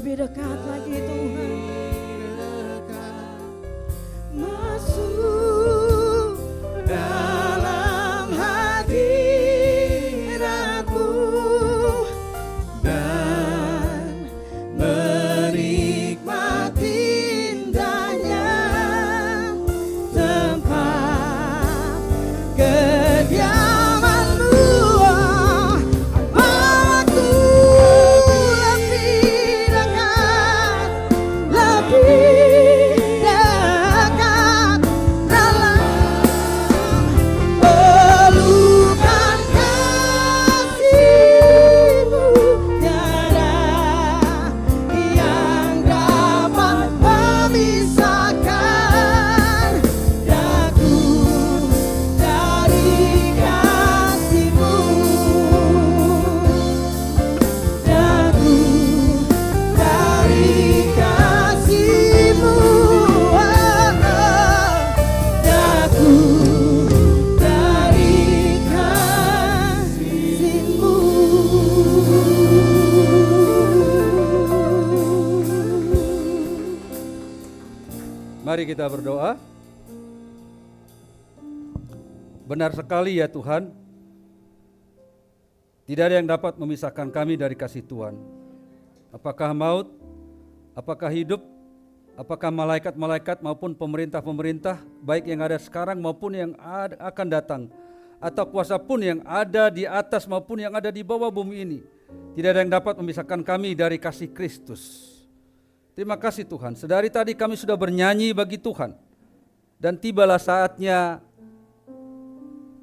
lebih dekat lagi Tuhan. Masuk dalam hadirat-Mu dan menikmati indahnya tempat kediaman-Mu. Aku lebih dekat dalam pelukan kasih-Mu. Tiada yang dapat memisahkan daku dari kasih-Mu. Daku dari kasih-Mu. Daku dari kasih-Mu. Mari kita berdoa. Benar sekali ya Tuhan, tidak ada yang dapat memisahkan kami dari kasih Tuhan. Apakah maut, apakah hidup, apakah malaikat-malaikat maupun pemerintah-pemerintah, baik yang ada sekarang maupun yang akan datang, atau kuasa pun yang ada di atas maupun yang ada di bawah bumi ini, tidak ada yang dapat memisahkan kami dari kasih Kristus. Terima kasih Tuhan, sedari tadi kami sudah bernyanyi bagi Tuhan, dan tibalah saatnya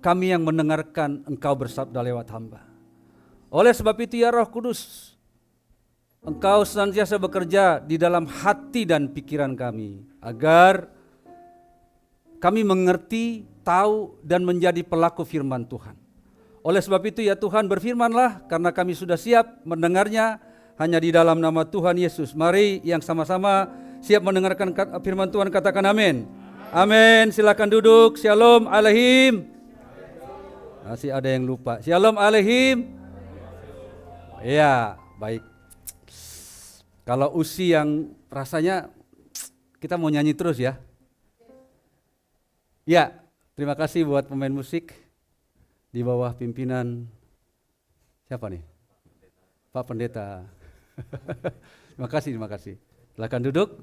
kami yang mendengarkan Engkau bersabda lewat hamba. Oleh sebab itu ya Roh Kudus, Engkau senantiasa bekerja di dalam hati dan pikiran kami, agar kami mengerti, tahu, dan menjadi pelaku firman Tuhan. Oleh sebab itu ya Tuhan, berfirmanlah, karena kami sudah siap mendengarnya hanya di dalam nama Tuhan Yesus. Mari yang sama-sama siap mendengarkan firman Tuhan, katakan amin. Amin. Silakan duduk. Shalom Aleihim. Masih ada yang lupa. Shalom Aleihim. Ya, baik. Kalau usi yang rasanya kita mau nyanyi terus ya. Ya, terima kasih buat pemain musik di bawah pimpinan siapa nih? Pak Pendeta. Terima kasih. Silakan duduk.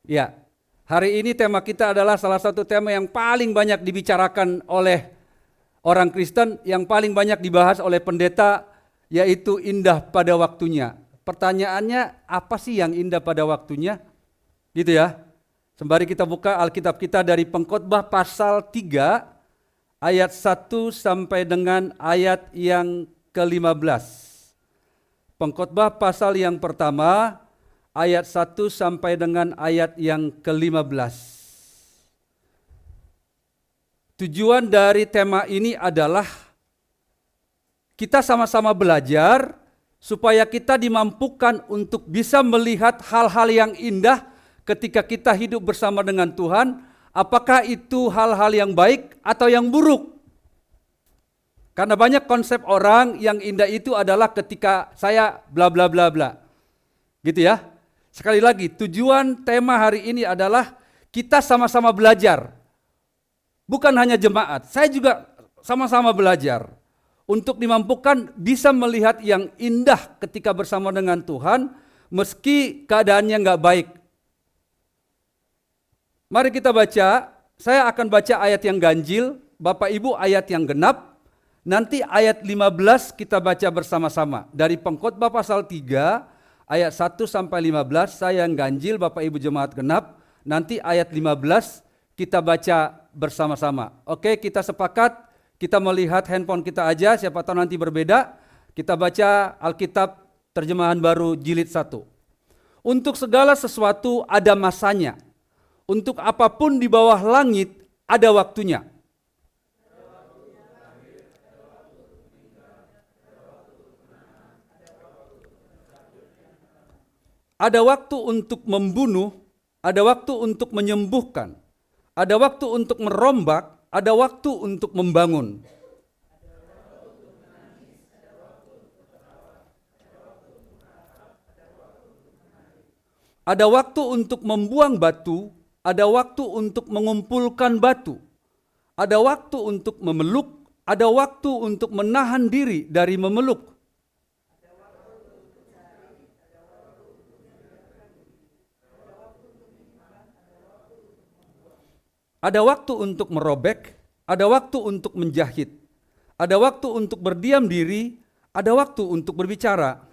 Ya, hari ini tema kita adalah salah satu tema yang paling banyak dibicarakan oleh orang Kristen, yang paling banyak dibahas oleh pendeta, yaitu indah pada waktunya. Pertanyaannya, apa sih yang indah pada waktunya? Gitu ya. Sembari kita buka Alkitab kita dari Pengkhotbah pasal 3 ayat 1 sampai dengan ayat yang ke-15. Pengkhotbah pasal yang pertama ayat 1 sampai dengan ayat yang ke-15. Tujuan dari tema ini adalah kita sama-sama belajar supaya kita dimampukan untuk bisa melihat hal-hal yang indah ketika kita hidup bersama dengan Tuhan, apakah itu hal-hal yang baik atau yang buruk. Karena banyak konsep orang yang indah itu adalah ketika saya bla bla bla bla. Gitu ya. Sekali lagi, tujuan tema hari ini adalah kita sama-sama belajar. Bukan hanya jemaat, saya juga sama-sama belajar untuk dimampukan bisa melihat yang indah ketika bersama dengan Tuhan meski keadaannya nggak baik. Mari kita baca, saya akan baca ayat yang ganjil, Bapak Ibu ayat yang genap. Nanti ayat 15 kita baca bersama-sama. Dari Pengkhotbah pasal 3 ayat 1 sampai 15 saya yang ganjil, Bapak Ibu jemaat genap. Nanti ayat 15 kita baca bersama-sama. Oke, kita sepakat, kita melihat handphone kita aja, siapa tahu nanti berbeda. Kita baca Alkitab terjemahan baru jilid 1. Untuk segala sesuatu ada masanya. Untuk apapun di bawah langit ada waktunya. Ada waktu untuk membunuh, ada waktu untuk menyembuhkan, ada waktu untuk merombak, ada waktu untuk membangun. ada waktu untuk membuang batu, ada waktu untuk mengumpulkan batu, ada waktu untuk memeluk, ada waktu untuk menahan diri dari memeluk. Ada waktu untuk merobek, ada waktu untuk menjahit, ada waktu untuk berdiam diri, ada waktu untuk berbicara.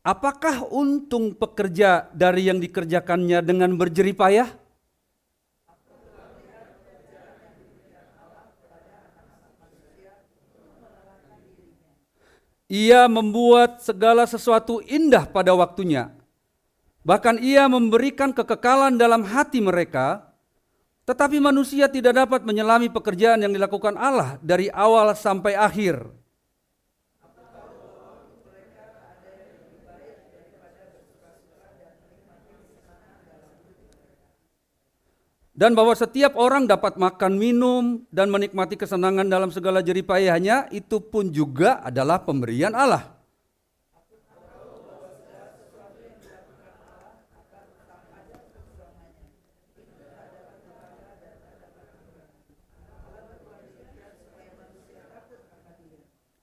Apakah untung pekerja dari yang dikerjakannya dengan berjerih payah? Ia membuat segala sesuatu indah pada waktunya. Bahkan ia memberikan kekekalan dalam hati mereka, tetapi manusia tidak dapat menyelami pekerjaan yang dilakukan Allah dari awal sampai akhir. Dan bahwa setiap orang dapat makan, minum, dan menikmati kesenangan dalam segala jerih payahnya, itu pun juga adalah pemberian Allah.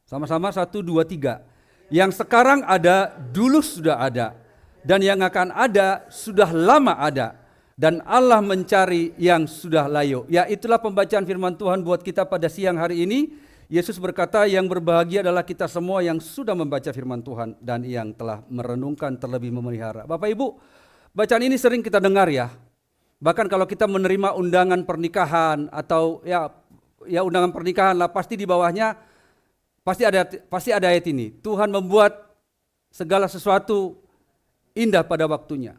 Sama-sama 1, 2, 3. Yang sekarang ada, dulu sudah ada. Dan yang akan ada, sudah lama ada. Dan Allah mencari yang sudah layu. Ya, itulah pembacaan firman Tuhan buat kita pada siang hari ini. Yesus berkata, yang berbahagia adalah kita semua yang sudah membaca firman Tuhan dan yang telah merenungkan terlebih memelihara. Bapak Ibu, bacaan ini sering kita dengar ya. Bahkan kalau kita menerima undangan pernikahan atau ya undangan pernikahan lah, pasti di bawahnya pasti ada ayat ini. Tuhan membuat segala sesuatu indah pada waktunya.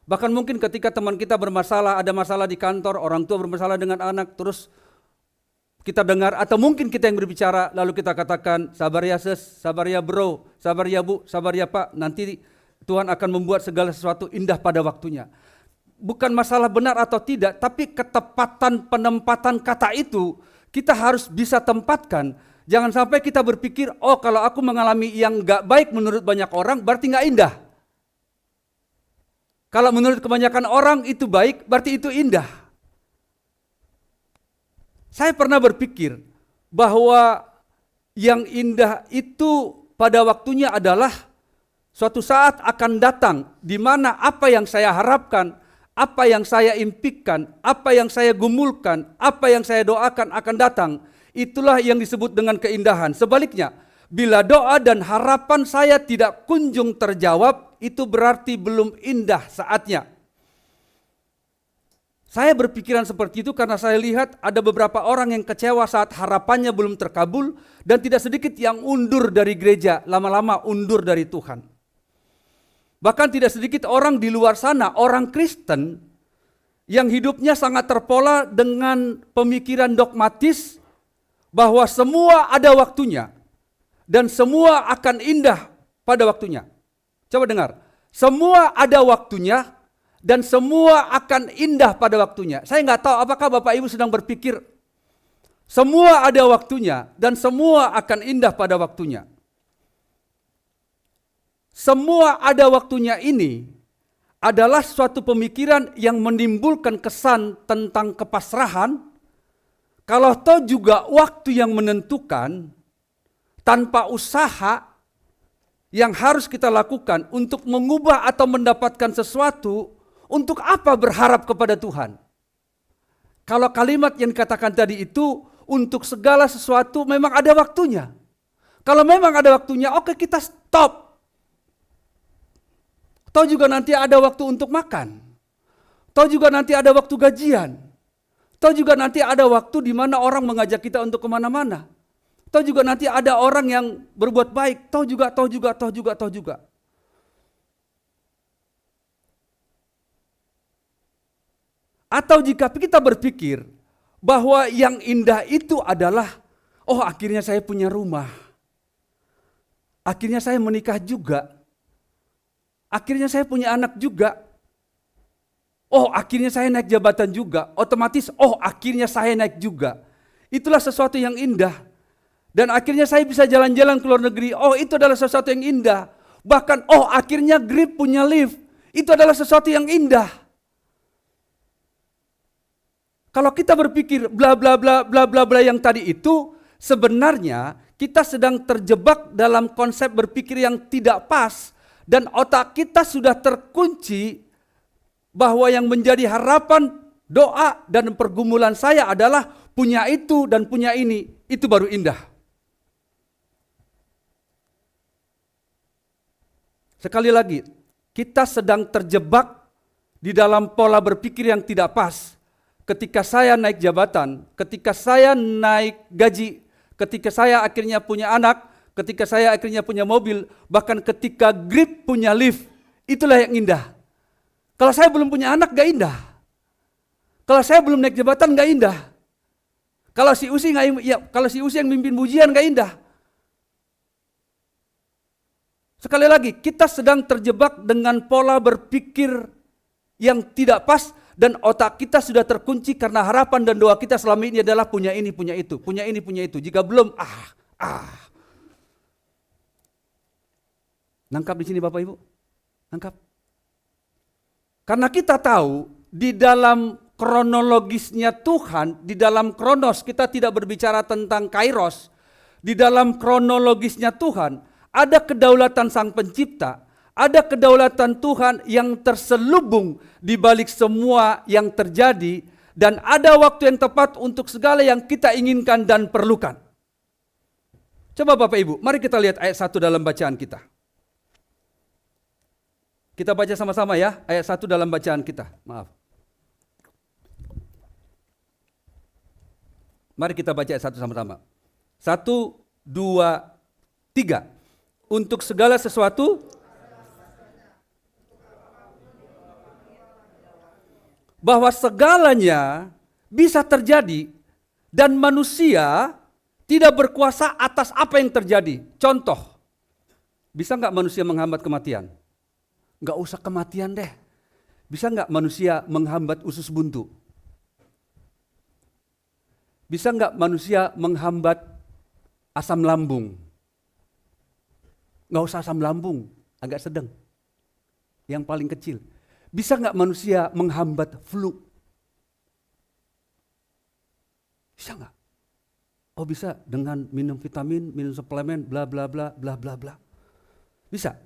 Bahkan mungkin ketika teman kita bermasalah, ada masalah di kantor, orang tua bermasalah dengan anak, terus kita dengar, atau mungkin kita yang berbicara, lalu kita katakan, sabar ya sis, sabar ya bro, sabar ya bu, sabar ya pak, nanti Tuhan akan membuat segala sesuatu indah pada waktunya. Bukan masalah benar atau tidak, tapi ketepatan penempatan kata itu, kita harus bisa tempatkan. Jangan sampai kita berpikir, oh kalau aku mengalami yang gak baik menurut banyak orang, berarti gak indah. Kalau menurut kebanyakan orang itu baik, berarti itu indah. Saya pernah berpikir bahwa yang indah itu pada waktunya adalah suatu saat akan datang di mana apa yang saya harapkan, apa yang saya impikan, apa yang saya gumulkan, apa yang saya doakan akan datang. Itulah yang disebut dengan keindahan. Sebaliknya, bila doa dan harapan saya tidak kunjung terjawab, itu berarti belum indah saatnya. Saya berpikiran seperti itu karena saya lihat ada beberapa orang yang kecewa saat harapannya belum terkabul dan tidak sedikit yang undur dari gereja, lama-lama undur dari Tuhan. Bahkan tidak sedikit orang di luar sana, orang Kristen yang hidupnya sangat terpola dengan pemikiran dogmatis bahwa semua ada waktunya dan semua akan indah pada waktunya. Coba dengar, semua ada waktunya dan semua akan indah pada waktunya. Saya nggak tahu apakah Bapak Ibu sedang berpikir semua ada waktunya dan semua akan indah pada waktunya. Semua ada waktunya ini adalah suatu pemikiran yang menimbulkan kesan tentang kepasrahan. Kalau toh juga waktu yang menentukan, tanpa usaha yang harus kita lakukan untuk mengubah atau mendapatkan sesuatu, untuk apa berharap kepada Tuhan? Kalau kalimat yang dikatakan tadi itu, untuk segala sesuatu memang ada waktunya. Kalau memang ada waktunya, oke kita stop. Toh juga nanti ada waktu untuk makan. Toh juga nanti ada waktu gajian. Toh juga nanti ada waktu di mana orang mengajak kita untuk kemana-mana. Toh juga nanti ada orang yang berbuat baik. Toh juga. Atau jika kita berpikir bahwa yang indah itu adalah, oh akhirnya saya punya rumah. Akhirnya saya menikah juga. Akhirnya saya punya anak juga. Oh akhirnya saya naik jabatan juga. Otomatis, oh akhirnya saya naik juga. Itulah sesuatu yang indah. Dan akhirnya saya bisa jalan-jalan ke luar negeri. Oh, itu adalah sesuatu yang indah. Bahkan, oh akhirnya Grip punya lift. Itu adalah sesuatu yang indah. Kalau kita berpikir bla bla bla bla bla bla yang tadi itu, sebenarnya kita sedang terjebak dalam konsep berpikir yang tidak pas. Dan otak kita sudah terkunci bahwa yang menjadi harapan, doa, dan pergumulan saya adalah punya itu dan punya ini. Itu baru indah. Sekali lagi, kita sedang terjebak di dalam pola berpikir yang tidak pas. Ketika saya naik jabatan, ketika saya naik gaji, ketika saya akhirnya punya anak, ketika saya akhirnya punya mobil, bahkan ketika Grip punya lift, itulah yang indah. Kalau saya belum punya anak gak indah. Kalau saya belum naik jabatan gak indah. Kalau si Usi yang mimpin pujian gak indah. Sekali lagi, kita sedang terjebak dengan pola berpikir yang tidak pas dan otak kita sudah terkunci karena harapan dan doa kita selama ini adalah punya ini, punya itu, punya ini, punya itu. Jika belum, Nangkap di sini Bapak Ibu? Nangkap? Karena kita tahu di dalam kronologisnya Tuhan, di dalam kronos, kita tidak berbicara tentang kairos. Di dalam kronologisnya Tuhan, ada kedaulatan Sang Pencipta, ada kedaulatan Tuhan yang terselubung di balik semua yang terjadi, dan ada waktu yang tepat untuk segala yang kita inginkan dan perlukan. Coba Bapak Ibu, mari kita lihat ayat 1 dalam bacaan kita. Kita baca sama-sama ya, ayat 1 dalam bacaan kita. Maaf. Mari kita baca ayat 1 sama-sama. 1, 2, 3. Untuk segala sesuatu bahwa segalanya bisa terjadi dan manusia tidak berkuasa atas apa yang terjadi. Contoh, bisa nggak manusia menghambat kematian? Nggak usah kematian deh. Bisa nggak manusia menghambat usus buntu? Bisa nggak manusia menghambat asam lambung? Nggak usah asam lambung, agak sedang. Yang paling kecil. Bisa nggak manusia menghambat flu? Bisa nggak? Oh bisa, dengan minum vitamin, minum suplemen, bla bla bla bla bla bla. Bisa.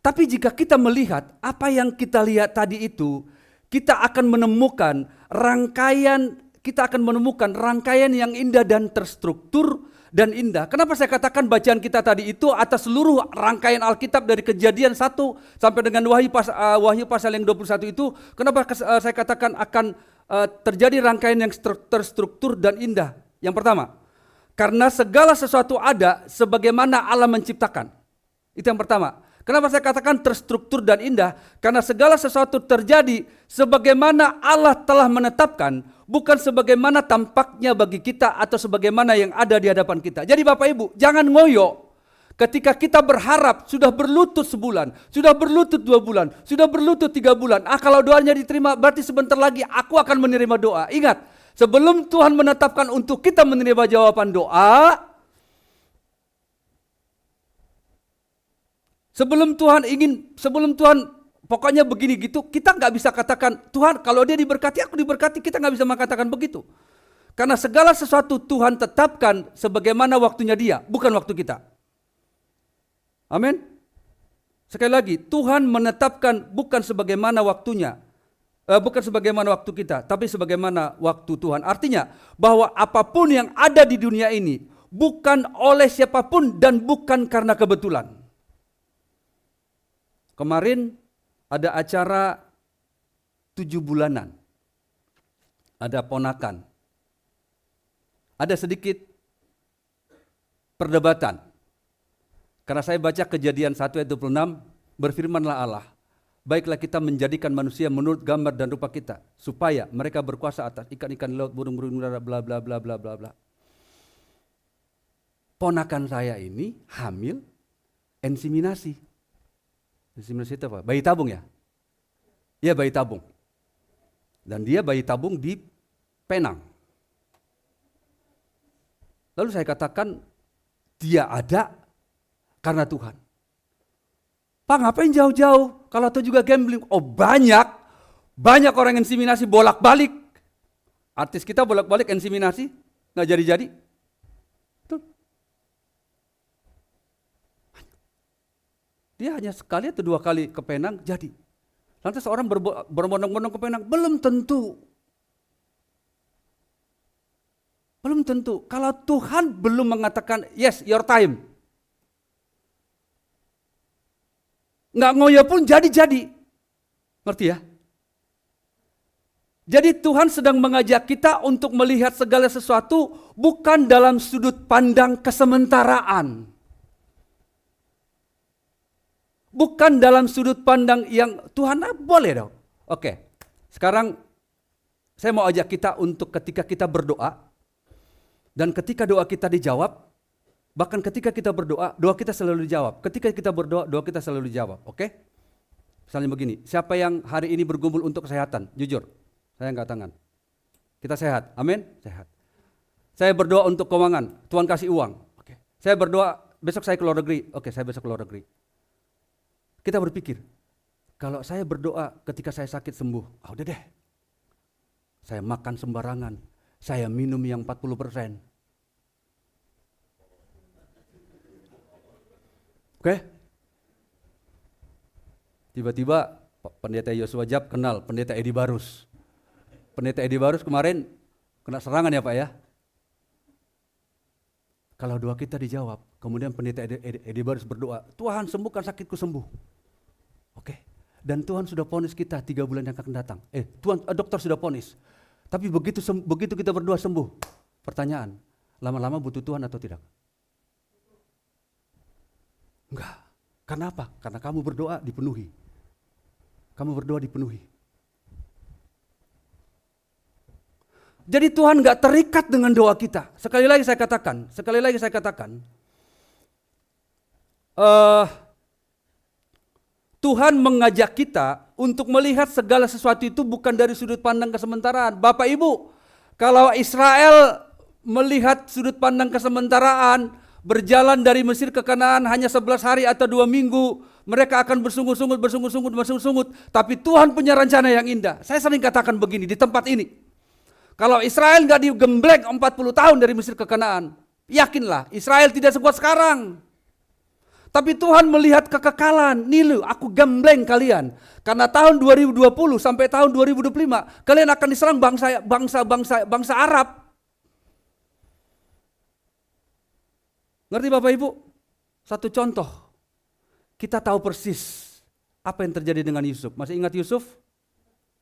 Tapi jika kita melihat apa yang kita lihat tadi itu, kita akan menemukan rangkaian yang indah dan terstruktur dan indah. Kenapa saya katakan bacaan kita tadi itu atas seluruh rangkaian Alkitab dari Kejadian 1 sampai dengan Wahyu pasal yang 21 itu, kenapa saya katakan akan terjadi rangkaian yang terstruktur dan indah? Yang pertama, karena segala sesuatu ada sebagaimana Allah menciptakan. Itu yang pertama. Kenapa saya katakan terstruktur dan indah? Karena segala sesuatu terjadi sebagaimana Allah telah menetapkan, bukan sebagaimana tampaknya bagi kita atau sebagaimana yang ada di hadapan kita. Jadi Bapak Ibu, jangan ngoyo ketika kita berharap sudah berlutut sebulan, sudah berlutut 2 bulan, sudah berlutut 3 bulan. Kalau doanya diterima berarti sebentar lagi aku akan menerima doa. Ingat, sebelum Tuhan menetapkan untuk kita menerima jawaban doa, sebelum Tuhan pokoknya begini gitu, kita nggak bisa katakan, Tuhan kalau dia diberkati, aku diberkati, kita nggak bisa mengatakan begitu. Karena segala sesuatu Tuhan tetapkan sebagaimana waktunya dia, bukan waktu kita. Amin. Sekali lagi, Tuhan menetapkan bukan sebagaimana waktunya, bukan sebagaimana waktu kita, tapi sebagaimana waktu Tuhan. Artinya bahwa apapun yang ada di dunia ini, bukan oleh siapapun dan bukan karena kebetulan. Kemarin ada acara 7 bulanan, ada ponakan, ada sedikit perdebatan. Karena saya baca Kejadian 1 ayat 26, berfirmanlah Allah, baiklah kita menjadikan manusia menurut gambar dan rupa kita, supaya mereka berkuasa atas ikan-ikan laut, burung-burung udara, bla bla bla bla bla bla. Ponakan saya ini hamil inseminasi. Inseminasi itu apa? Bayi tabung ya? Iya bayi tabung. Dan dia bayi tabung di Penang. Lalu saya katakan, dia ada karena Tuhan. Pak, ngapain jauh-jauh? Kalau itu juga gambling. Oh, banyak orang inseminasi bolak-balik. Artis kita bolak-balik inseminasi, nggak jadi-jadi. Betul. Dia hanya sekali atau 2 kali ke Penang, jadi. Lantas orang berbondong-bondong ke Penang, belum tentu. Belum tentu. Kalau Tuhan belum mengatakan, yes, your time. Nggak ngoyo pun jadi-jadi. Ngerti ya? Jadi Tuhan sedang mengajak kita untuk melihat segala sesuatu bukan dalam sudut pandang kesementaraan. Bukan dalam sudut pandang yang Tuhan boleh dong. Oke, sekarang saya mau ajak kita untuk ketika kita berdoa, dan ketika doa kita dijawab, bahkan ketika kita berdoa, doa kita selalu dijawab. Ketika kita berdoa, doa kita selalu dijawab. Oke? Misalnya begini, siapa yang hari ini bergumul untuk kesehatan? Jujur, saya angkat tangan. Kita sehat, amin? Sehat. Saya berdoa untuk keuangan, Tuhan kasih uang. Oke. Saya berdoa, besok saya keluar negeri. Oke, saya besok keluar negeri. Kita berpikir, kalau saya berdoa ketika saya sakit sembuh, udah deh. Saya makan sembarangan, saya minum yang 40%. Oke? Tiba-tiba Pendeta Yosua Jab kenal Pendeta Edi Barus. Pendeta Edi Barus kemarin kena serangan ya Pak ya. Kalau doa kita dijawab, kemudian Pendeta Edi Barus berdoa, Tuhan sembuhkan sakitku sembuh. Oke. Dan Tuhan sudah ponis kita 3 bulan yang akan datang. Dokter sudah ponis. Tapi begitu kita berdoa sembuh. Pertanyaan, lama-lama butuh Tuhan atau tidak? Enggak. Karena apa? Karena kamu berdoa dipenuhi. Kamu berdoa dipenuhi. Jadi Tuhan enggak terikat dengan doa kita. Sekali lagi saya katakan. Tuhan mengajak kita untuk melihat segala sesuatu itu bukan dari sudut pandang kesementaraan. Bapak Ibu, kalau Israel melihat sudut pandang kesementaraan, berjalan dari Mesir ke Kanaan hanya 11 hari atau 2 minggu, mereka akan bersungut-sungut. Tapi Tuhan punya rencana yang indah. Saya sering katakan begini di tempat ini. Kalau Israel nggak digembleng 40 tahun dari Mesir ke Kanaan, yakinlah Israel tidak sekuat sekarang. Tapi Tuhan melihat kekekalan, nih lu, aku gembleng kalian. Karena tahun 2020 sampai tahun 2025, kalian akan diserang bangsa Arab. Ngerti Bapak Ibu? Satu contoh, kita tahu persis apa yang terjadi dengan Yusuf. Masih ingat Yusuf?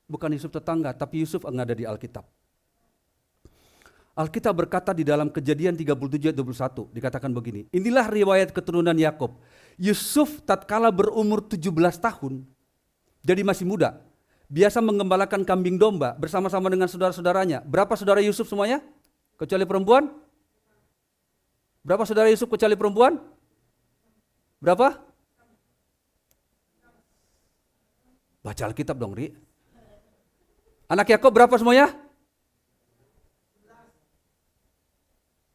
Bukan Yusuf tetangga, tapi Yusuf yang ada di Alkitab. Alkitab berkata di dalam Kejadian 37 ayat 21, dikatakan begini, inilah riwayat keturunan Yakub. Yusuf tatkala berumur 17 tahun, jadi masih muda, biasa menggembalakan kambing domba bersama-sama dengan saudara-saudaranya. Berapa saudara Yusuf semuanya? Kecuali perempuan? Berapa saudara Yusuf kecuali perempuan? Berapa? Baca Alkitab dong, Ri. Anak Yakub berapa semuanya?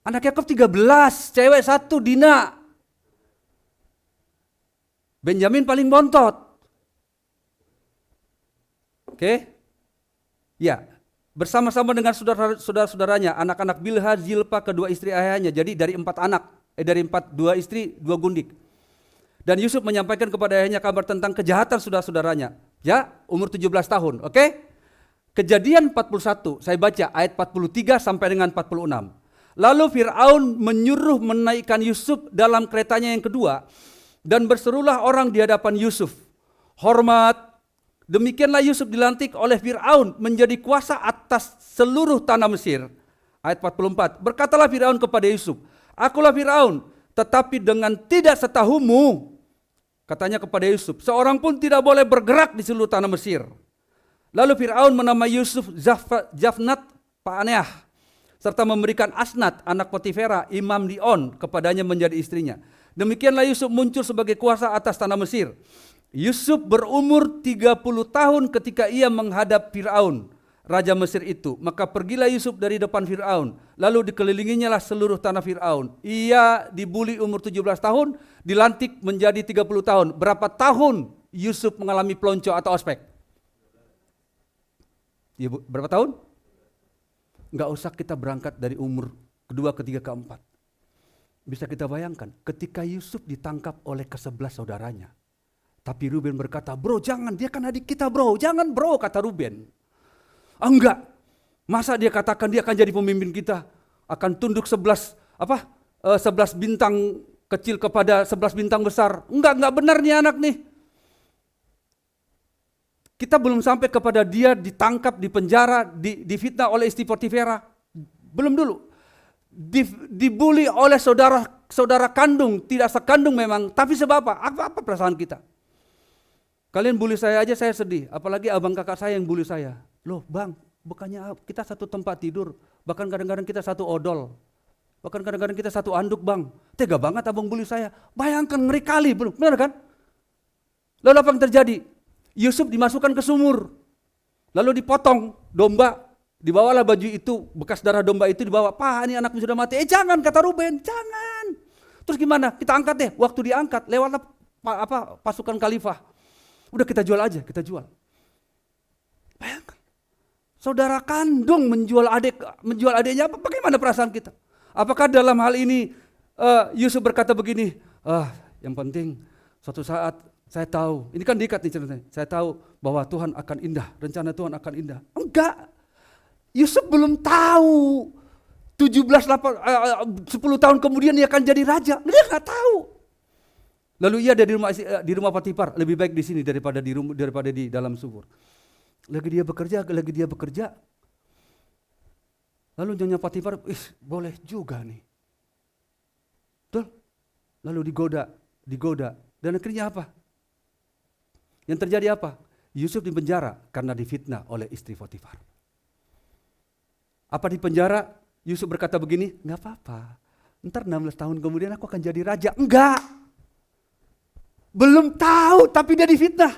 Anak Yakub 13, cewek 1, Dina. Benjamin paling bontot. Oke? Ya, bersama-sama dengan saudara-saudaranya, anak-anak Bilha, Zilpa, kedua istri ayahnya. Jadi dari 4 anak, dari 2 istri, 2 gundik. Dan Yusuf menyampaikan kepada ayahnya kabar tentang kejahatan saudara-saudaranya. Ya, umur 17 tahun, oke? Kejadian 41, saya baca ayat 43 sampai dengan 46. Lalu Fir'aun menyuruh menaikkan Yusuf dalam keretanya yang kedua, dan berserulah orang di hadapan Yusuf, hormat. Demikianlah Yusuf dilantik oleh Fir'aun menjadi kuasa atas seluruh tanah Mesir. Ayat 44, berkatalah Fir'aun kepada Yusuf, akulah Fir'aun, tetapi dengan tidak setahumu, katanya kepada Yusuf, seorang pun tidak boleh bergerak di seluruh tanah Mesir. Lalu Fir'aun menamai Yusuf Jafnat Paaneah, serta memberikan Asnat, anak Potifera, imam di On, kepadanya menjadi istrinya. Demikianlah Yusuf muncul sebagai kuasa atas tanah Mesir. Yusuf berumur 30 tahun ketika ia menghadap Fir'aun. Raja Mesir itu. Maka pergilah Yusuf dari depan Fir'aun, lalu dikelilinginya lah seluruh tanah Fir'aun. Ia dibuli umur 17 tahun, dilantik menjadi 30 tahun. Berapa tahun Yusuf mengalami pelonco atau ospek? Ya, berapa tahun? Enggak usah kita berangkat dari umur kedua, ketiga, keempat. Bisa kita bayangkan ketika Yusuf ditangkap oleh ke-11 saudaranya. Tapi Ruben berkata, bro jangan, dia kan adik kita bro, jangan bro, kata Ruben. Enggak, masa dia katakan dia akan jadi pemimpin kita, akan tunduk 11 bintang kecil kepada 11 bintang besar. Enggak benar nih anak nih. Kita belum sampai kepada dia ditangkap, dipenjara, difitnah oleh istri Potifera. Belum dulu. Dibully oleh saudara kandung, tidak sekandung memang, tapi sebab apa? Apa perasaan kita? Kalian bully saya aja saya sedih, apalagi abang kakak saya yang bully saya. Loh bang, bukannya kita satu tempat tidur, bahkan kadang-kadang kita satu odol, bahkan kadang-kadang kita satu anduk bang. Tega banget abang bully saya, bayangkan ngeri kali, benar kan? Lalu apa yang terjadi? Yusuf dimasukkan ke sumur, lalu dipotong domba. Dibawalah baju itu, bekas darah domba itu dibawa. Pak, ini anakmu sudah mati. Jangan, kata Ruben, jangan. Terus gimana? Kita angkat deh. Waktu diangkat, lewatlah pasukan khalifah. Udah kita jual aja, kita jual. Bayangkan. Saudara kandung menjual adiknya, bagaimana perasaan kita? Apakah dalam hal ini Yusuf berkata begini, yang penting suatu saat saya tahu, ini kan diikat nih ceritanya. Saya tahu bahwa Tuhan akan indah, rencana Tuhan akan indah. Enggak. Yusuf belum tahu 10 tahun kemudian dia akan jadi raja. Dia nggak tahu. Lalu ia ada di rumah Potifar, lebih baik di sini daripada di dalam sumur. Lagi dia bekerja. Lalu nyonya Potifar, boleh juga nih. Betul? Lalu digoda. Dan akhirnya apa? Yang terjadi apa? Yusuf dipenjara karena difitnah oleh istri Potifar. Apa di penjara? Yusuf berkata begini, enggak apa-apa. Ntar 16 tahun kemudian aku akan jadi raja. Enggak. Belum tahu, tapi dia difitnah.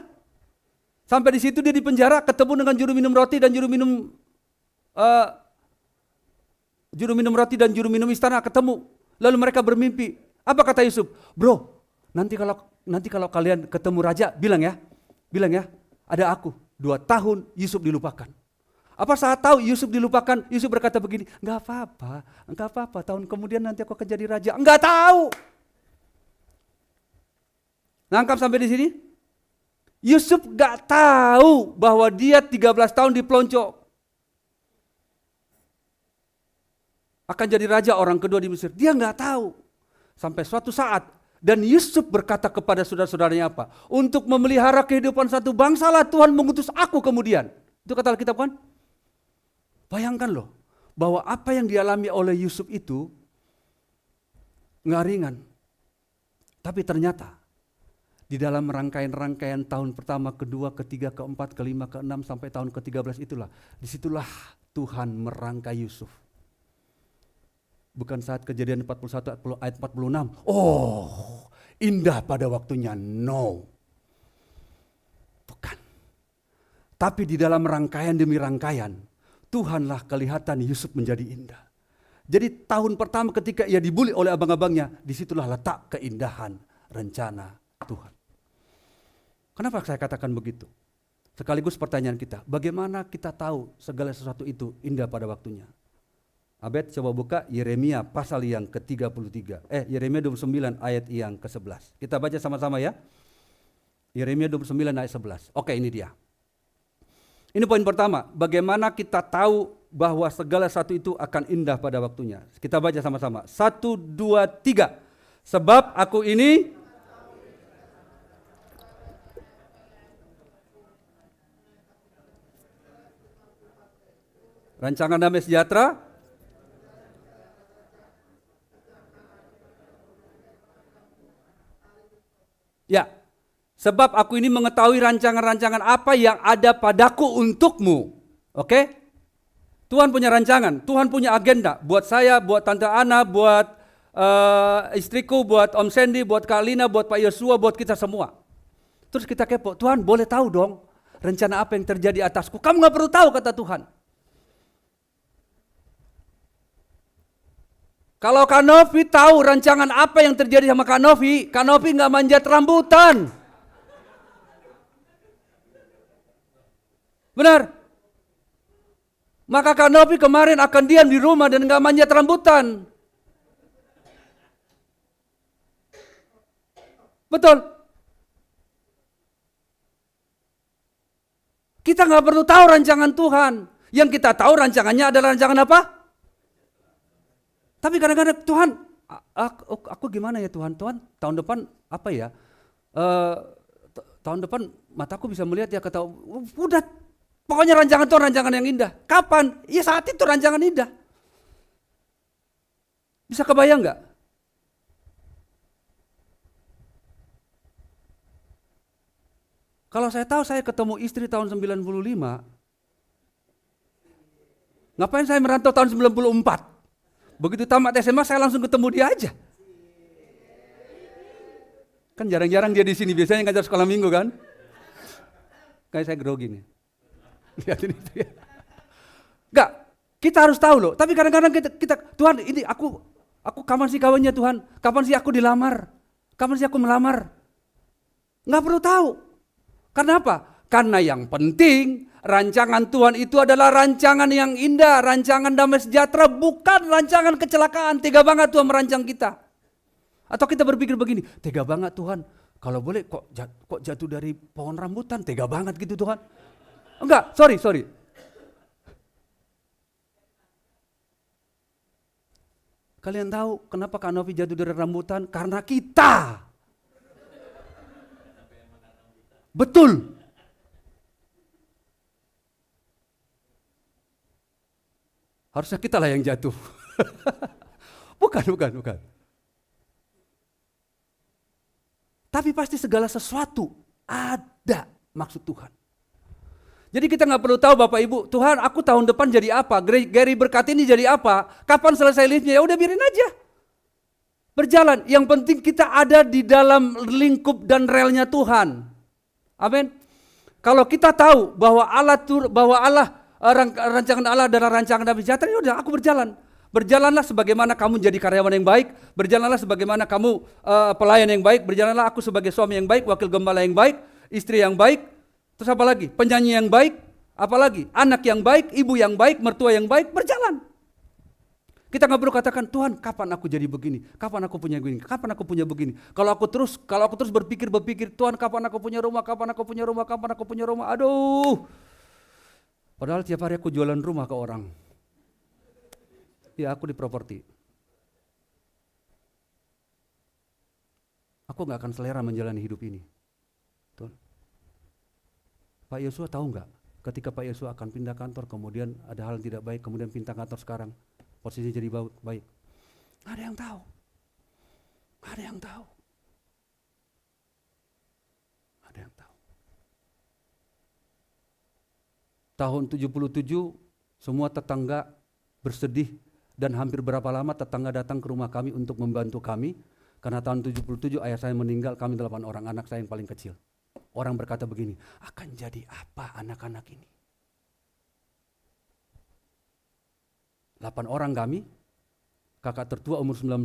Sampai di situ dia di penjara, ketemu dengan juru minum roti dan juru minum istana ketemu. Lalu mereka bermimpi. Apa kata Yusuf? Bro, nanti kalau kalian ketemu raja, bilang ya, ada aku. 2 tahun Yusuf dilupakan. Apa saat tahu Yusuf dilupakan, Yusuf berkata begini, enggak apa-apa, tahun kemudian nanti aku akan jadi raja. Enggak tahu. Nangkap sampai di sini? Yusuf enggak tahu bahwa dia 13 tahun dipelonco. Akan jadi raja orang kedua di Mesir. Dia enggak tahu. Sampai suatu saat, dan Yusuf berkata kepada saudara-saudaranya apa? Untuk memelihara kehidupan satu bangsa lah Tuhan mengutus aku kemudian. Itu kata Alkitab kan? Bayangkan loh, bahwa apa yang dialami oleh Yusuf itu nggak ringan. Tapi ternyata di dalam rangkaian-rangkaian tahun pertama, kedua, ketiga, keempat, kelima, keenam sampai tahun ke-13 disitulah Tuhan merangkai Yusuf. Bukan saat Kejadian 41 ayat 46. Oh, indah pada waktunya. No. Bukan. Tapi di dalam rangkaian demi rangkaian, Tuhanlah kelihatan Yusuf menjadi indah. Jadi tahun pertama ketika ia dibuli oleh abang-abangnya, disitulah letak keindahan rencana Tuhan. Kenapa saya katakan begitu? Sekaligus pertanyaan kita, bagaimana kita tahu segala sesuatu itu indah pada waktunya? Abed coba buka Yeremia pasal yang ke-33. Yeremia 29 ayat yang ke-11. Kita baca sama-sama ya. Yeremia 29 ayat 11. Oke, ini dia. Ini poin pertama, bagaimana kita tahu bahwa segala sesuatu itu akan indah pada waktunya. Kita baca sama-sama. 1, 2, 3. Sebab aku ini rancangan damai sejahtera. Ya. Sebab aku ini mengetahui rancangan-rancangan apa yang ada padaku untukmu. Oke? Tuhan punya rancangan, Tuhan punya agenda. Buat saya, buat Tante Ana, buat istriku, buat Om Sandy, buat Kak Lina, buat Pak Yosua, buat kita semua. Terus kita kepo, Tuhan boleh tahu dong rencana apa yang terjadi atasku. Kamu gak perlu tahu kata Tuhan. Kalau Kak Novi tahu rancangan apa yang terjadi sama Kak Novi nggak manjat rambutan. Benar? Maka Kak Novi kemarin akan diam di rumah dan nggak manjat rambutan. Betul? Kita nggak perlu tahu rancangan Tuhan. Yang kita tahu rancangannya adalah rancangan apa? Tapi kadang-kadang Tuhan, aku gimana ya Tuhan? Tuhan tahun depan apa ya? Tahun depan mataku bisa melihat ya, kata udah. Pokoknya rancangan Tuhan rancangan yang indah. Kapan? Ya saat itu rancangan indah. Bisa kebayang nggak? Kalau saya tahu saya ketemu istri tahun 95, ngapain saya merantau tahun 94? Begitu tamat SMA saya langsung ketemu dia aja. Kan jarang-jarang dia di sini, biasanya ngajar sekolah minggu kan? Kayak saya grogi nih. Lihat ini. Enggak, kita harus tahu loh. Tapi kadang-kadang kita Tuhan ini aku kapan sih kawannya Tuhan? Kapan sih aku dilamar? Kapan sih aku melamar? Enggak perlu tahu. Karena apa? Karena yang penting rancangan Tuhan itu adalah rancangan yang indah, rancangan damai sejahtera, bukan rancangan kecelakaan. Tega banget Tuhan merancang kita. Atau kita berpikir begini, tega banget Tuhan. Kalau boleh kok jatuh dari pohon rambutan, tega banget gitu Tuhan. Enggak, sorry. Kalian tahu kenapa Kak Novi jatuh dari rambutan? Karena kita. Betul. Harusnya kita lah yang jatuh. Bukan. Tapi pasti segala sesuatu ada maksud Tuhan. Jadi kita nggak perlu tahu Bapak Ibu, Tuhan aku tahun depan jadi apa, Gary berkat ini jadi apa, kapan selesai liftnya, ya udah biarin aja. Berjalan, yang penting kita ada di dalam lingkup dan relnya Tuhan. Amin. Kalau kita tahu bahwa rancangan Allah adalah rancangan damai sejahtera, ya udah aku berjalan. Berjalanlah sebagaimana kamu jadi karyawan yang baik, berjalanlah sebagaimana kamu pelayan yang baik, berjalanlah aku sebagai suami yang baik, wakil gembala yang baik, istri yang baik. Terus apa lagi? Penyanyi yang baik, apalagi anak yang baik, ibu yang baik, mertua yang baik, berjalan. Kita nggak perlu katakan Tuhan, kapan aku jadi begini? Kapan aku punya begini? Kapan aku punya begini? Kalau aku terus berpikir Tuhan, kapan aku punya rumah? Kapan aku punya rumah? Kapan aku punya rumah? Aduh. Padahal tiap hari aku jualan rumah ke orang. Ya aku di properti. Aku nggak akan selera menjalani hidup ini. Tuh. Pak Yosua tahu nggak? Ketika Pak Yosua akan pindah kantor, kemudian ada hal yang tidak baik, kemudian pindah kantor sekarang, posisinya jadi baik. Nggak ada yang tahu. Nggak ada yang tahu. Nggak ada yang tahu. Tahun 77, semua tetangga bersedih dan hampir berapa lama tetangga datang ke rumah kami untuk membantu kami. Karena tahun 77 ayah saya meninggal, kami 8 orang, anak saya yang paling kecil. Orang berkata begini, akan jadi apa anak-anak ini? 8 orang kami, kakak tertua umur 19,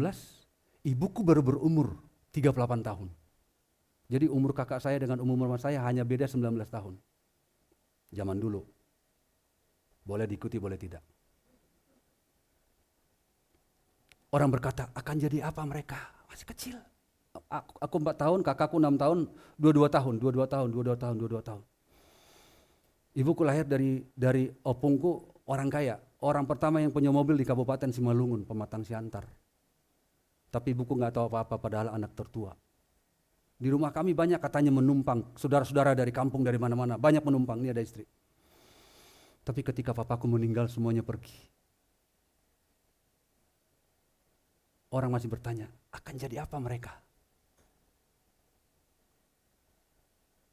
ibuku baru berumur 38 tahun. Jadi umur kakak saya dengan umur mama saya hanya beda 19 tahun. Zaman dulu. Boleh diikuti, boleh tidak. Orang berkata, akan jadi apa mereka? Masih kecil. Aku 4 tahun, kakakku 6 tahun, 22 tahun. Ibuku lahir dari opungku orang kaya. Orang pertama yang punya mobil di Kabupaten Simalungun, Pematang Siantar. Tapi ibuku gak tahu apa-apa padahal anak tertua. Di rumah kami banyak katanya menumpang, saudara-saudara dari kampung dari mana-mana, banyak menumpang, ini ada istri. Tapi ketika papaku meninggal semuanya pergi. Orang masih bertanya, akan jadi apa mereka?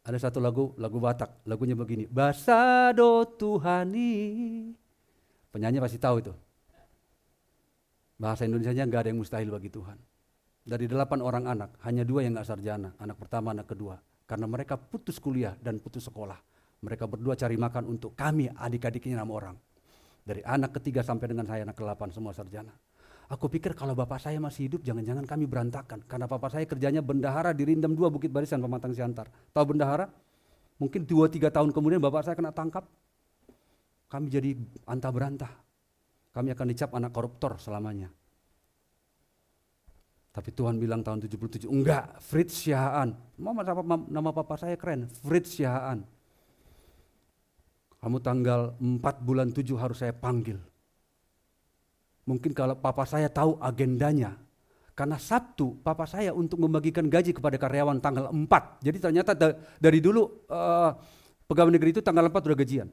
Ada satu lagu Batak, lagunya begini. Basado Tuhani. Penyanyi pasti tahu itu. Bahasa Indonesianya nggak ada yang mustahil bagi Tuhan. Dari 8 orang anak, hanya 2 yang nggak sarjana. Anak pertama, anak kedua. Karena mereka putus kuliah dan putus sekolah. Mereka berdua cari makan untuk kami, adik-adiknya 6 orang. Dari anak ketiga sampai dengan saya anak ke-8 semua sarjana. Aku pikir kalau bapak saya masih hidup jangan-jangan kami berantakan. Karena bapak saya kerjanya bendahara di Rindam 2 Bukit Barisan Pematang Siantar. Tahu bendahara? Mungkin 2-3 tahun kemudian bapak saya kena tangkap. Kami jadi antah berantah. Kami akan dicap anak koruptor selamanya. Tapi Tuhan bilang tahun 77, enggak, Fritz Siahaan. Nama papa saya keren, Fritz Siahaan. Kamu tanggal 4 bulan 7 harus saya panggil. Mungkin kalau papa saya tahu agendanya, karena Sabtu papa saya untuk membagikan gaji kepada karyawan tanggal 4. Jadi ternyata dari dulu pegawai negeri itu tanggal 4 sudah gajian.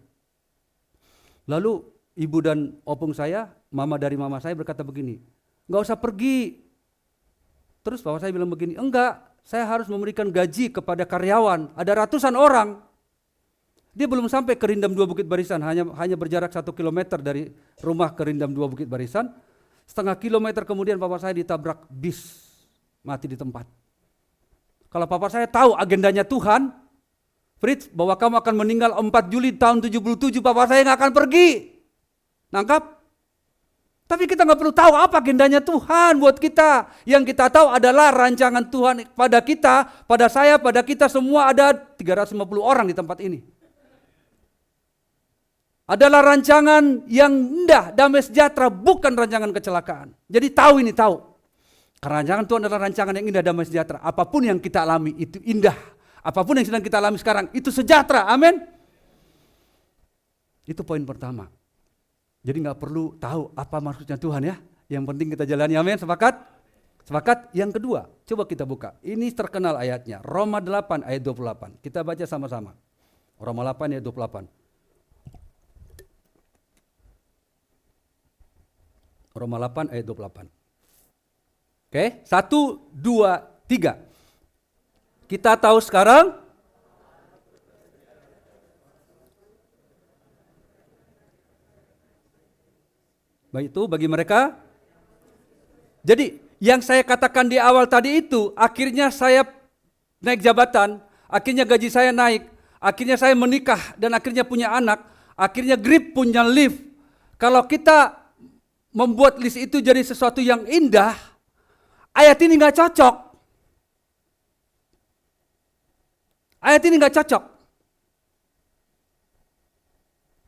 Lalu ibu dan opung saya, mama dari mama saya berkata begini, enggak usah pergi. Terus bapak saya bilang begini, enggak, saya harus memberikan gaji kepada karyawan, ada ratusan orang. Dia belum sampai ke Rindam 2 Bukit Barisan, hanya berjarak 1 kilometer dari rumah ke Rindam 2 Bukit Barisan. Setengah kilometer kemudian papa saya ditabrak bis, mati di tempat. Kalau papa saya tahu agendanya Tuhan, Fritz, bahwa kamu akan meninggal 4 Juli tahun 77, papa saya nggak akan pergi. Nangkap? Tapi kita nggak perlu tahu apa agendanya Tuhan buat kita. Yang kita tahu adalah rancangan Tuhan pada kita, pada saya, pada kita semua. Ada 350 orang di tempat ini. Adalah rancangan yang indah, damai sejahtera, bukan rancangan kecelakaan. Jadi tahu ini, tahu. Karena rancangan Tuhan adalah rancangan yang indah, damai sejahtera. Apapun yang kita alami itu indah. Apapun yang sedang kita alami sekarang itu sejahtera, amin. Itu poin pertama. Jadi gak perlu tahu apa maksudnya Tuhan ya. Yang penting kita jalani, amin, sepakat? Sepakat? Yang kedua, coba kita buka. Ini terkenal ayatnya, Roma 8 ayat 28. Kita baca sama-sama. Roma 8 ayat 28. Roma 8 ayat 28. Oke, 1, 2, 3. Kita tahu sekarang baik itu bagi mereka. Jadi yang saya katakan di awal tadi itu, akhirnya saya naik jabatan, akhirnya gaji saya naik, akhirnya saya menikah dan akhirnya punya anak, akhirnya Grip punya lift. Kalau kita membuat list itu jadi sesuatu yang indah, ayat ini nggak cocok. Ayat ini nggak cocok.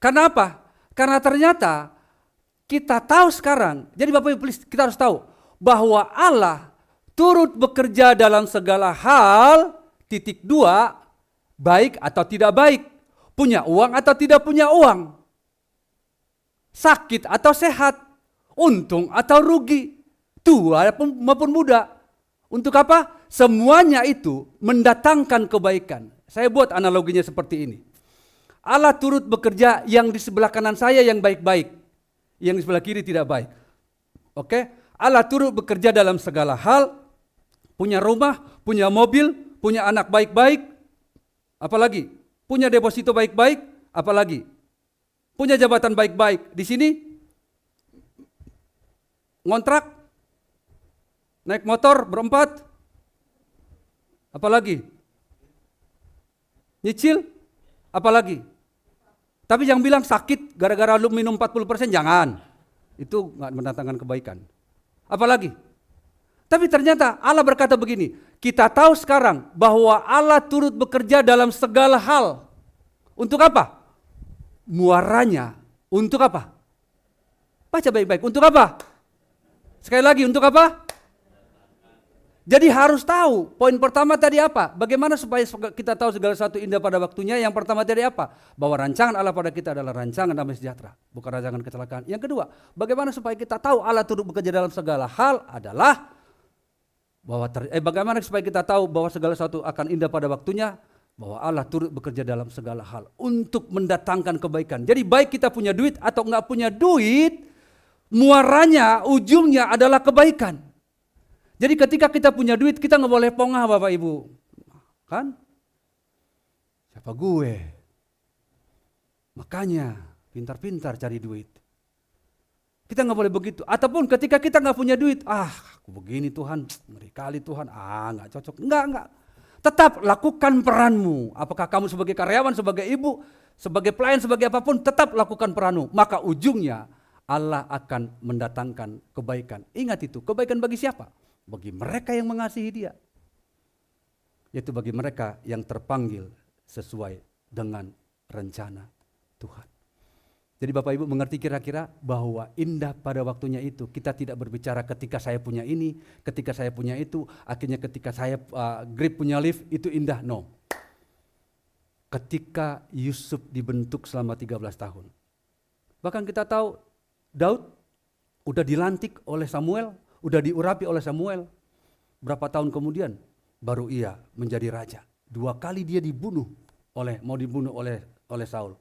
Karena apa? Karena ternyata kita tahu sekarang, jadi Bapak Ibu kita harus tahu bahwa Allah turut bekerja dalam segala hal, titik 2, baik atau tidak baik, punya uang atau tidak punya uang, sakit atau sehat, untung atau rugi, tua maupun muda. Untuk apa? Semuanya itu mendatangkan kebaikan. Saya buat analoginya seperti ini. Allah turut bekerja, yang di sebelah kanan saya yang baik-baik, yang di sebelah kiri tidak baik. Oke? Allah turut bekerja dalam segala hal, punya rumah, punya mobil, punya anak baik-baik, apalagi? Punya deposito baik-baik, apalagi? Punya jabatan baik-baik. Di sini ngontrak, naik motor berempat, apalagi? Nyicil, apalagi? Tapi yang bilang sakit gara-gara lu minum 40%, jangan. Itu nggak mendatangkan kebaikan. Apalagi? Tapi ternyata Allah berkata begini, kita tahu sekarang bahwa Allah turut bekerja dalam segala hal. Untuk apa? Muaranya, untuk apa? Baca baik-baik, untuk apa? Sekali lagi, untuk apa? Jadi harus tahu, poin pertama tadi apa? Bagaimana supaya kita tahu segala sesuatu indah pada waktunya? Yang pertama tadi apa? Bahwa rancangan Allah pada kita adalah rancangan damai sejahtera, bukan rancangan kecelakaan. Yang kedua, bagaimana supaya kita tahu Allah turut bekerja dalam segala hal adalah bahwa bagaimana supaya kita tahu bahwa segala sesuatu akan indah pada waktunya? Bahwa Allah turut bekerja dalam segala hal untuk mendatangkan kebaikan. Jadi baik kita punya duit atau enggak punya duit, muaranya, ujungnya adalah kebaikan. Jadi ketika kita punya duit, kita nggak boleh pongah Bapak Ibu. Kan? Siapa gue? Makanya pintar-pintar cari duit. Kita nggak boleh begitu. Ataupun ketika kita nggak punya duit, aku begini Tuhan, ngeri kali Tuhan, nggak cocok. Enggak. Tetap lakukan peranmu. Apakah kamu sebagai karyawan, sebagai ibu, sebagai pelayan, sebagai apapun, tetap lakukan peranmu. Maka ujungnya Allah akan mendatangkan kebaikan. Ingat itu, kebaikan bagi siapa? Bagi mereka yang mengasihi Dia. Yaitu bagi mereka yang terpanggil sesuai dengan rencana Tuhan. Jadi Bapak Ibu mengerti kira-kira bahwa indah pada waktunya itu. Kita tidak berbicara ketika saya punya ini, ketika saya punya itu, akhirnya ketika saya Grip punya lift, itu indah. No. Ketika Yusuf dibentuk selama 13 tahun. Bahkan kita tahu Daud udah dilantik oleh Samuel, udah diurapi oleh Samuel. Berapa tahun kemudian baru ia menjadi raja. 2 kali dia mau dibunuh oleh Saul.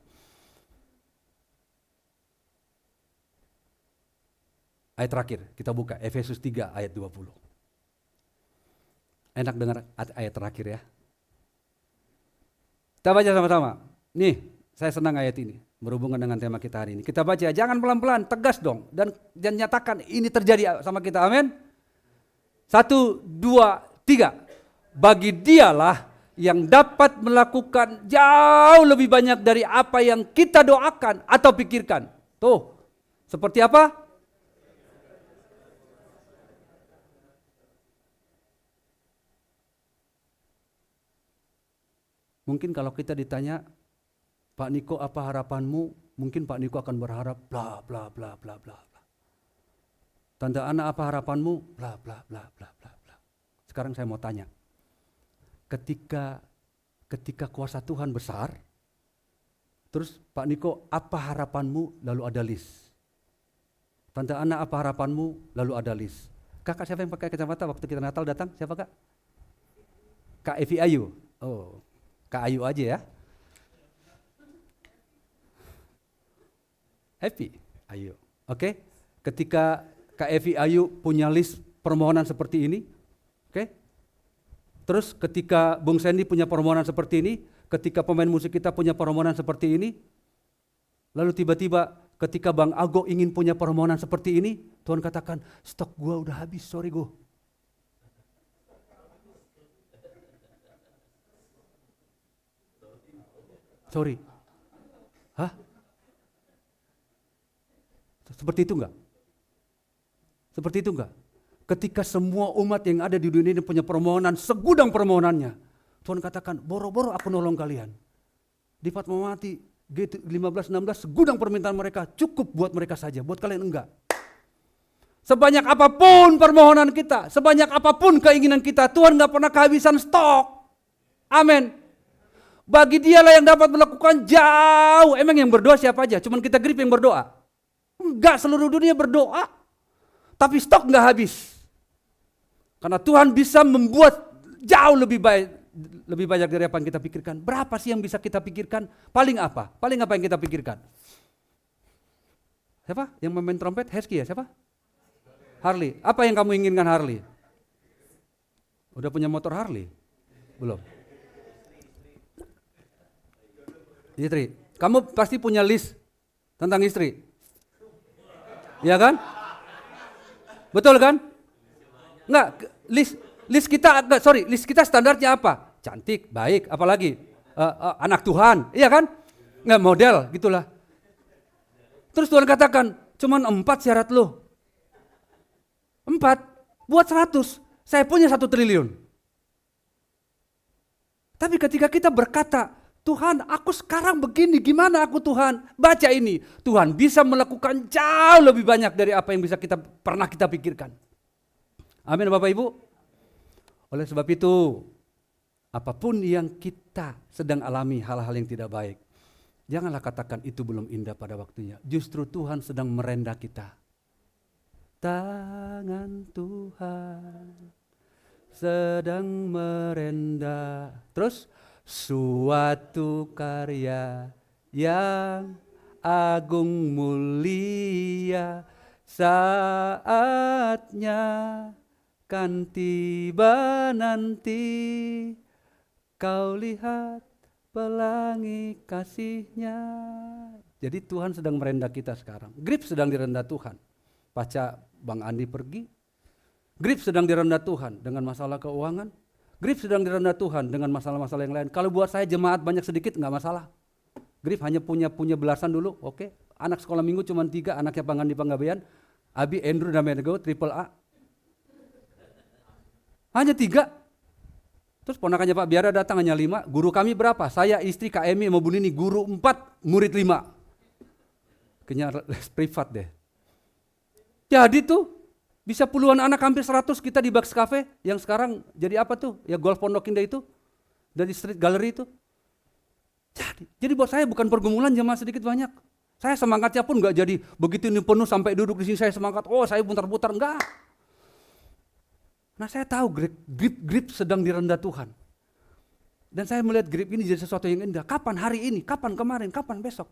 Ayat terakhir, kita buka Efesus 3 ayat 20. Enak dengar ayat terakhir ya. Kita baca sama-sama. Nih, saya senang ayat ini, berhubungan dengan tema kita hari ini. Kita baca, jangan pelan-pelan, tegas dong. Dan nyatakan ini terjadi sama kita, amin. 1, 2, 3. Bagi Dialah yang dapat melakukan jauh lebih banyak dari apa yang kita doakan atau pikirkan. Tuh, seperti apa? Mungkin kalau kita ditanya, Pak Niko apa harapanmu? Mungkin Pak Niko akan berharap bla bla bla bla bla. Tante Ana apa harapanmu? Bla bla bla bla bla bla. Sekarang saya mau tanya. Ketika kuasa Tuhan besar, terus Pak Niko apa harapanmu? Lalu ada list. Tante Ana apa harapanmu? Lalu ada list. Kakak siapa yang pakai kacamata waktu kita Natal datang? Siapa kak? Kak Evi Ayu. Oh. Kak Ayu aja ya. Happy Ayu. Oke. Ketika Kak Evi Ayu punya list permohonan seperti ini. Oke. Terus ketika Bung Sandy punya permohonan seperti ini. Ketika pemain musik kita punya permohonan seperti ini. Lalu tiba-tiba ketika Bang Ago ingin punya permohonan seperti ini. Tuhan katakan, stok gua udah habis, sorry go. Sorry. Hah? Seperti itu enggak? Seperti itu enggak? Ketika semua umat yang ada di dunia ini punya permohonan, segudang permohonannya. Tuhan katakan, boro-boro aku nolong kalian. Di Fatmawati, G15-16, segudang permintaan mereka cukup buat mereka saja, buat kalian enggak. Sebanyak apapun permohonan kita, sebanyak apapun keinginan kita, Tuhan enggak pernah kehabisan stok. Amin. Bagi Dialah yang dapat melakukan jauh. Emang yang berdoa siapa aja? Cuman kita Grip yang berdoa? Enggak, seluruh dunia berdoa. Tapi stok enggak habis. Karena Tuhan bisa membuat jauh lebih banyak dari apa yang kita pikirkan. Berapa sih yang bisa kita pikirkan? Paling apa? Paling apa yang kita pikirkan? Siapa? Yang memain trompet? Hesky ya? Siapa? Harley. Apa yang kamu inginkan Harley? Udah punya motor Harley? Belum? Istri, kamu pasti punya list tentang istri, ya kan? Betul kan? Enggak, list kita standarnya apa? Cantik, baik, apalagi anak Tuhan, iya kan? Enggak model, gitulah. Terus Tuhan katakan, cuman 4 syarat lo. 4, buat 100, saya punya 1 triliun. Tapi ketika kita berkata, Tuhan, aku sekarang begini, gimana aku Tuhan? Baca ini, Tuhan bisa melakukan jauh lebih banyak dari apa yang bisa pernah kita pikirkan. Amin Bapak Ibu. Oleh sebab itu, apapun yang kita sedang alami hal-hal yang tidak baik, janganlah katakan itu belum indah pada waktunya. Justru Tuhan sedang merendah kita. Tangan Tuhan sedang merendah. Terus, suatu karya yang agung mulia, saatnya kan tiba nanti, kau lihat pelangi kasihnya. Jadi Tuhan sedang merendah kita sekarang. Grip sedang direndah Tuhan. Pasca Bang Andi pergi, Grip sedang direndah Tuhan dengan masalah keuangan. Grip sedang direndah Tuhan dengan masalah-masalah yang lain. Kalau buat saya jemaat banyak sedikit enggak masalah. Grip hanya punya belasan dulu, oke. anak sekolah minggu cuma 3, anaknya Pangan di Panggabean, Abi, Andrew, dan Menego, triple A. Hanya 3. Terus ponakannya Pak Biara datang hanya 5, guru kami berapa? Saya, istri, Kak Emi, sama Bu Nini, guru 4, murid 5. Kayaknya les privat deh. Jadi tuh, bisa puluhan anak, hampir 100 kita di Bucks Cafe, yang sekarang jadi apa tuh? Ya Golf Pondok Indah itu, dari Street Gallery itu. Jadi buat saya bukan pergumulan jemaah sedikit banyak. Saya semangatnya pun gak jadi begitu ini penuh sampai duduk di sini saya semangat, oh saya putar-putar, enggak. Nah saya tahu grip sedang direndah Tuhan. Dan saya melihat grip ini jadi sesuatu yang indah. Kapan hari ini, kapan kemarin, kapan besok.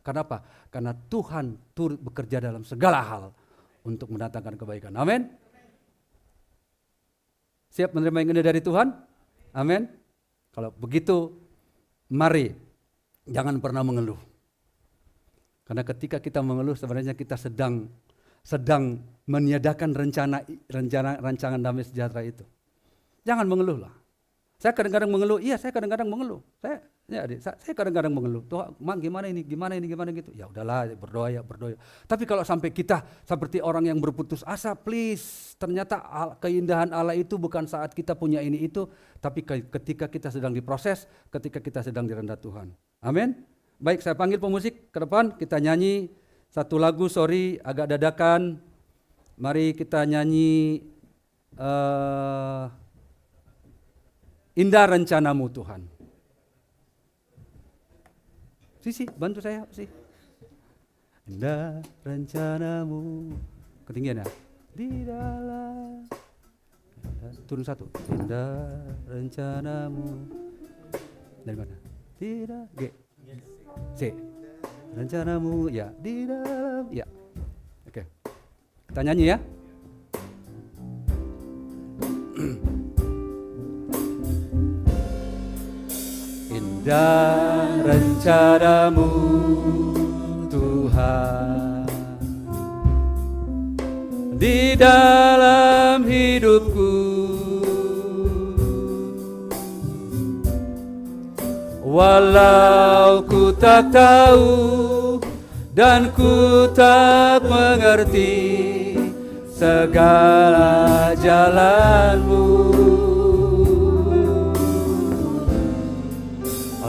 Karena apa? Karena Tuhan turut bekerja dalam segala hal untuk mendatangkan kebaikan. Amin. Siap menerima yang indah dari Tuhan? Amin. Kalau begitu, mari jangan pernah mengeluh. Karena ketika kita mengeluh sebenarnya kita sedang meniadakan rancangan damai sejahtera itu. Jangan mengeluh lah. Saya kadang-kadang mengeluh, saya kadang-kadang mengeluh. Saya kadang-kadang mengeluh. Tuhan, gimana ini gitu. Ya udahlah, berdoa. Tapi kalau sampai kita seperti orang yang berputus asa, please, ternyata keindahan Allah itu bukan saat kita punya ini itu, tapi ketika kita sedang diproses, ketika kita sedang direndah Tuhan. Amin. Baik, saya panggil pemusik ke depan, kita nyanyi satu lagu, agak dadakan. Mari kita nyanyi Indah Rencanamu Tuhan. Sisi, bantu saya sih. Indah rencanamu. Ketinggian ya. Di dalam. Turun 1. Indah rencanamu. Dari mana? Tidak. G. C. Rencanamu ya di dalam. Ya. Oke. Kita nyanyi ya. Indah rencanamu Tuhan di dalam hidupku, walau ku tak tahu dan ku tak mengerti segala jalanmu.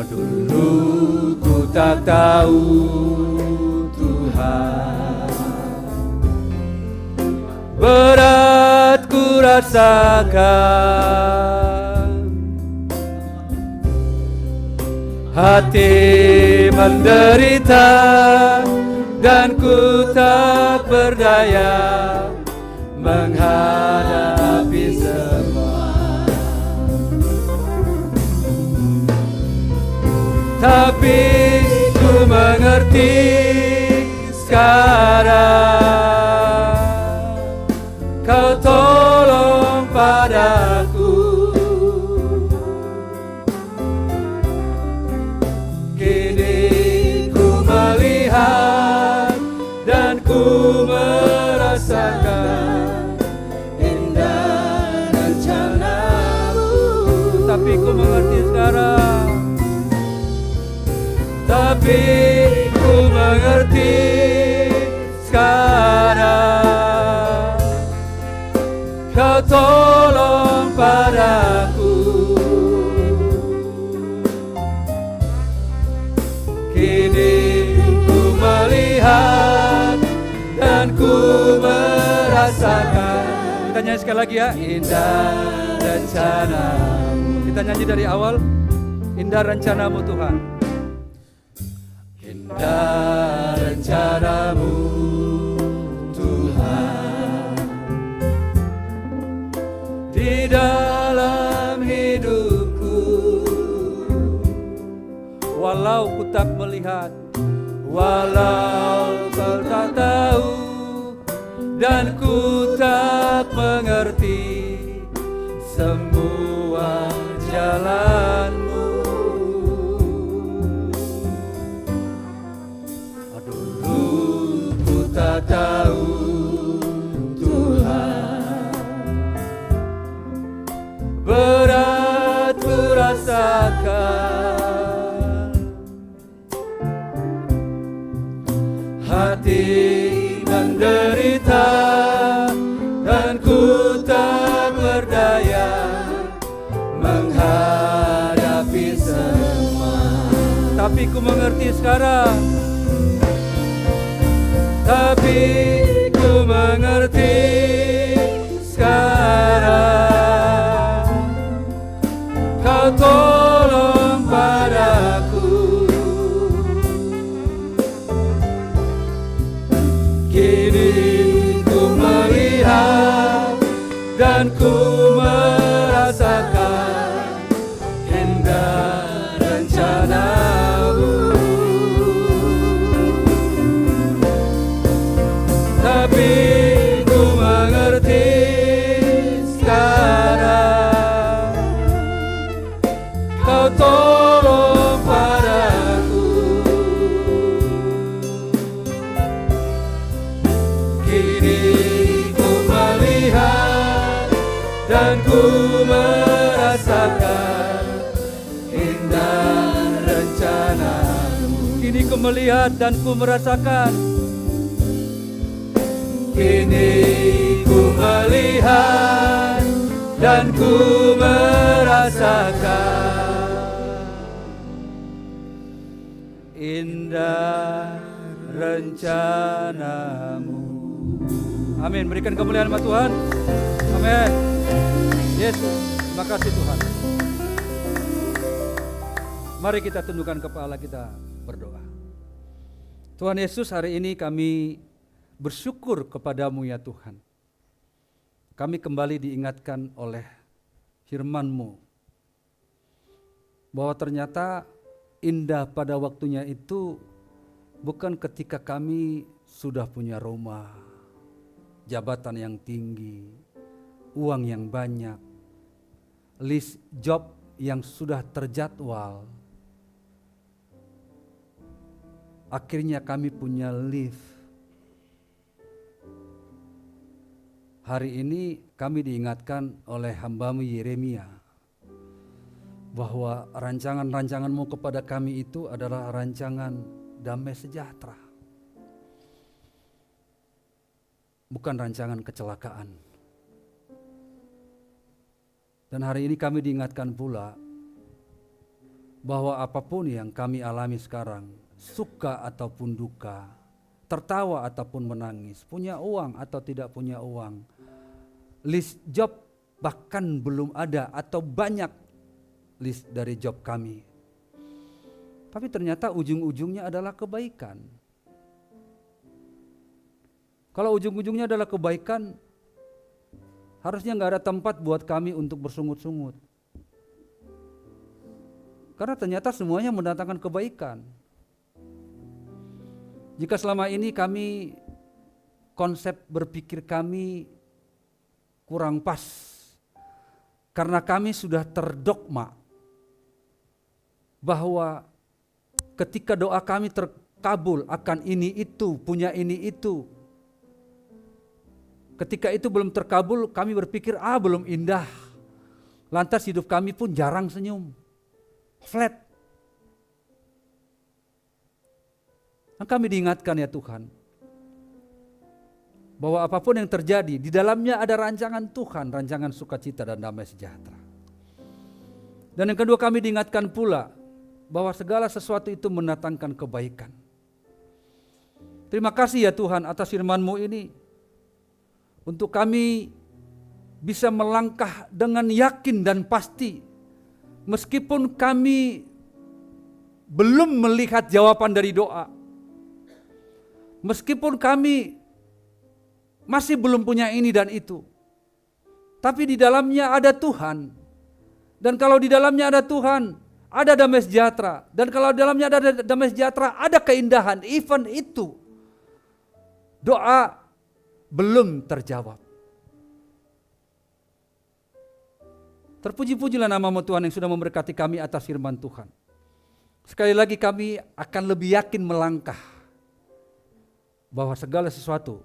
Dulu ku tak tahu Tuhan, berat ku rasakan, hati menderita dan ku tak berdaya menghadapi semua. Tapi ku mengerti sekarang, Kau tolong padaku. Kini ku melihat dan ku merasakan indah rencanamu. Tapi ku mengerti sekarang. Tapi ku mengerti sekarang, Kau tolong padaku. Kini ku melihat dan ku merasakan. Kita nyanyi sekali lagi ya. Indah rencanamu. Kita nyanyi dari awal. Indah rencanamu Tuhan. Indah rencanamu Tuhan di dalam hidupku, walau ku tak melihat, walau kau tak tahu dan ku tak mengerti semua jalanmu. Tak tahu Tuhan, berat ku rasakan, menderita dan ku tak berdaya menghadapi semua. Tapi ku mengerti sekarang. Tapi ku mengerti sekarang. Kau tolong padaku. Kini ku melihat dan ku merasakan indah rencanamu. Tapi ku mengerti sekarang. Kau tolong padaku. Kini ku melihat dan ku merasakan indah rencanamu. Kini ku melihat dan ku merasakan. Kini ku melihat dan ku merasakan indah rencanamu. Amin. Berikan kemuliaan sama Tuhan. Amin. Yesus, terima kasih Tuhan. Mari kita tundukkan kepala kita berdoa. Tuhan Yesus, hari ini kami bersyukur kepadamu ya Tuhan. Kami kembali diingatkan oleh firman-Mu bahwa ternyata indah pada waktunya itu bukan ketika kami sudah punya rumah, jabatan yang tinggi, uang yang banyak, list job yang sudah terjadwal. Akhirnya kami punya lift. Hari ini kami diingatkan oleh hamba-Mu Yeremia bahwa rancangan-rancangan-Mu kepada kami itu adalah rancangan damai sejahtera, bukan rancangan kecelakaan. Dan hari ini kami diingatkan pula bahwa apapun yang kami alami sekarang, suka ataupun duka, tertawa ataupun menangis, punya uang atau tidak punya uang, list job bahkan belum ada atau banyak list dari job kami. Tapi ternyata ujung-ujungnya adalah kebaikan. Kalau ujung-ujungnya adalah kebaikan, harusnya gak ada tempat buat kami untuk bersungut-sungut. Karena ternyata semuanya mendatangkan kebaikan. Jika selama ini kami, konsep berpikir kami kurang pas, karena kami sudah terdogma bahwa ketika doa kami terkabul akan ini itu, punya ini itu. Ketika itu belum terkabul, kami berpikir belum indah. Lantas hidup kami pun jarang senyum, flat. Nah, kami diingatkan ya Tuhan, bahwa apapun yang terjadi, di dalamnya ada rancangan Tuhan, rancangan sukacita dan damai sejahtera. Dan yang kedua, kami diingatkan pula bahwa segala sesuatu itu mendatangkan kebaikan. Terima kasih ya Tuhan atas firman-Mu ini, untuk kami bisa melangkah dengan yakin dan pasti, meskipun kami belum melihat jawaban dari doa, meskipun kami masih belum punya ini dan itu, tapi di dalamnya ada Tuhan. Dan kalau di dalamnya ada Tuhan, ada damai sejahtera. Dan kalau di dalamnya ada damai sejahtera, ada keindahan. Even itu, doa belum terjawab. Terpuji-pujilah nama-Mu Tuhan yang sudah memberkati kami atas firman Tuhan. Sekali lagi kami akan lebih yakin melangkah bahwa segala sesuatu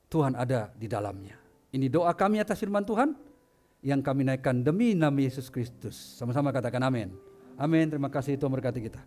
Tuhan ada di dalamnya. Ini doa kami atas firman Tuhan yang kami naikkan demi nama Yesus Kristus. Sama-sama katakan amin. Amin. Terima kasih, Tuhan berkati kita.